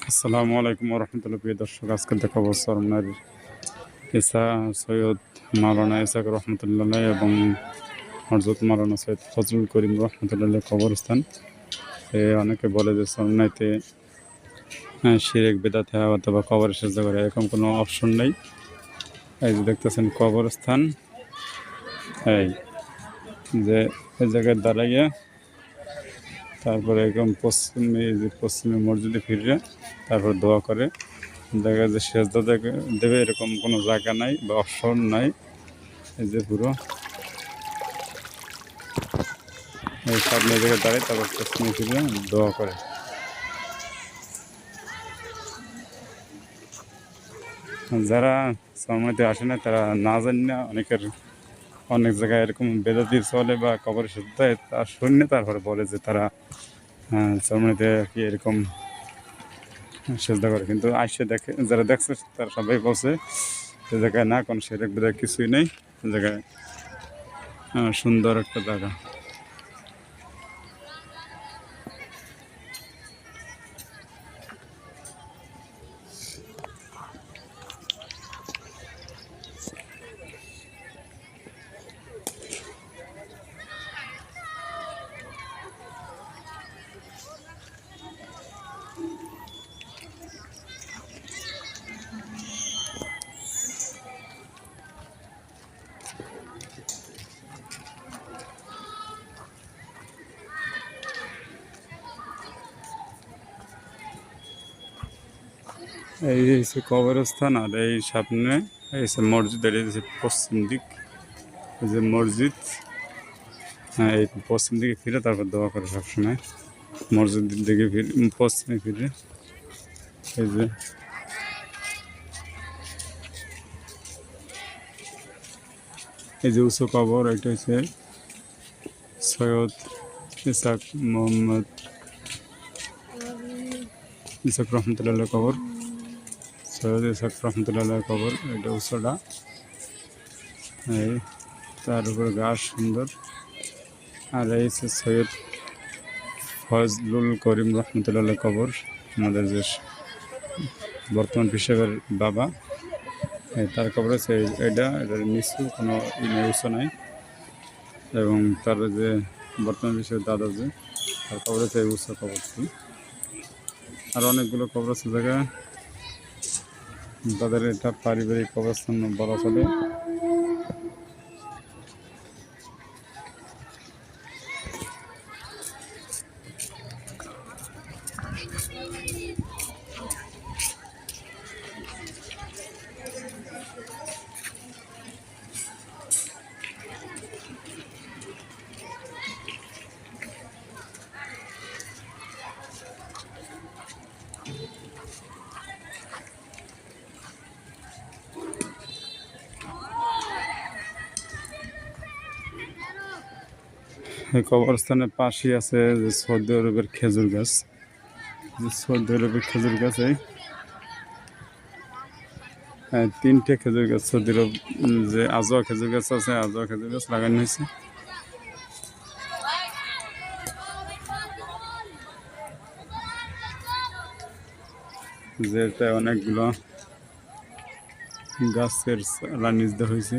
আসসালামু আলাইকুম রহমতুল্লাহ। প্রিয় দর্শক, আজকে দেখাবো চরমনার ইসা সৈয়দ মাওলানা ইসাক রহমতুল্লাহ এবং হযরত মাওলানা সৈয়দ ফজলুল করিম রহমতুল্লাহ কবরস্থান। অনেকে বলে যে চরমনাইতে শিরক বেদাত অথবা কবর সেজদা করে, এরকম কোনো অপশন নেই। এই যে দেখতেছেন কবরস্থান, এই যে এই জায়গায় দাঁড়াইয়া তারপরে এরকম পশ্চিমে মসজিদে ফিরে তারপর দোয়া করে। দেখা যায় সেজদা দেবে, এরকম কোনো জায়গা নাই বা অপশন নাই। এই যে পুরো এই সামনে জায়গায় দাঁড়ায় তারপর পশ্চিমে ফিরে দোয়া করে। যারা সময়তে আসে না তারা না জানি না, অনেক জায়গায় এরকম বেদাতি চলে বা কবর সেজদায় তা শুনে তারপরে বলে যে তারা সময়তে আর কি এরকম সেজদা করে। কিন্তু আসে দেখে, যারা দেখছে তারা সবাই বলছে সে জায়গায় না কোনো শিরক বিদআত কিছুই নেই, সে জায়গায় সুন্দর একটা জায়গা। এই হচ্ছে কবরস্থান, আর এই সামনে এই হচ্ছে মসজিদ, আর এই হচ্ছে পশ্চিম দিক। এই যে মসজিদ, হ্যাঁ, এই পশ্চিম দিকে ফিরে তারপর দোয়া করে সবসময়। মসজিদের দিকে ফিরে, পশ্চিমে ফিরে। এই যে উঁচু কবর, এটা হচ্ছে সৈয়দ ইসাক মোহাম্মদ ইসাক রহমতুল্লাহ কবর। সৈয়দ ইসাক রহমতুল্লাহ কবর, এটা উঁচুটা। এই তার উপরে গাছ সুন্দর। আর এই হচ্ছে সৈয়দ ফজলুল করিম রহমতুল্লাহ কবর, আমাদের যে বর্তমান হিসেবের বাবা, তার কবর আছে এটার নিচু কোনো উঁচু নাই। এবং তার যে বর্তমান হিসেবে দাদা যে তার কবর আছে এই উঁচু কবরটি। আর অনেকগুলো কবর আছে জায়গা, তাদের এটা পারিবারিক কবরস্থান বলা চলে। এই কবরস্থানের পাশেই আছে যে সৌদি আরবের খেজুর গাছ। সৌদি আরবের খেজুর গাছ, এই তিনটে খেজুর গাছ সৌদি আরব যে আজোয়া খেজুর গাছ আছে, আজোয়া খেজুর গাছ লাগানো হয়েছে। যেটা অনেকগুলো গাছের চারা নিচ দেওয়া হয়েছে।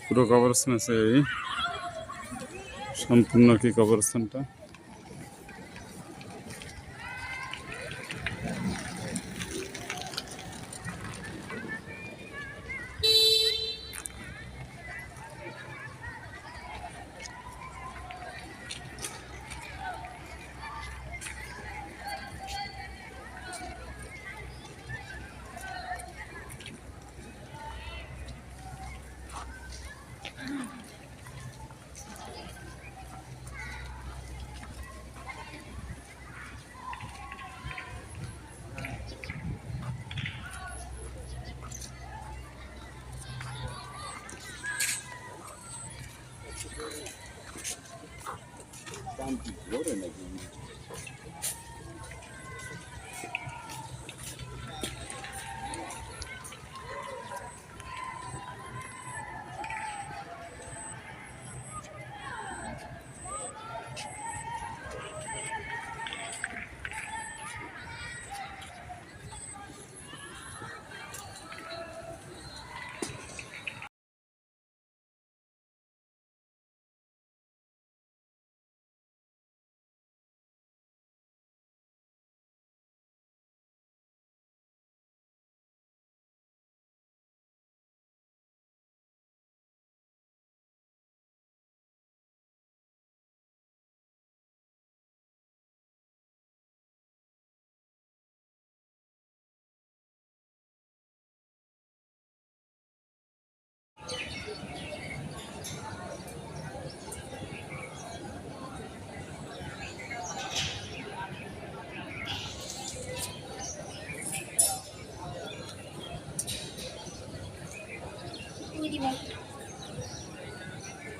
পুরো কবরস্থান আছে, এই সম্পূর্ণ কি কবরস্থানটা।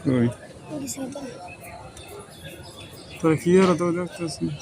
ওই তোরা কি আর তো দেখতেছিস?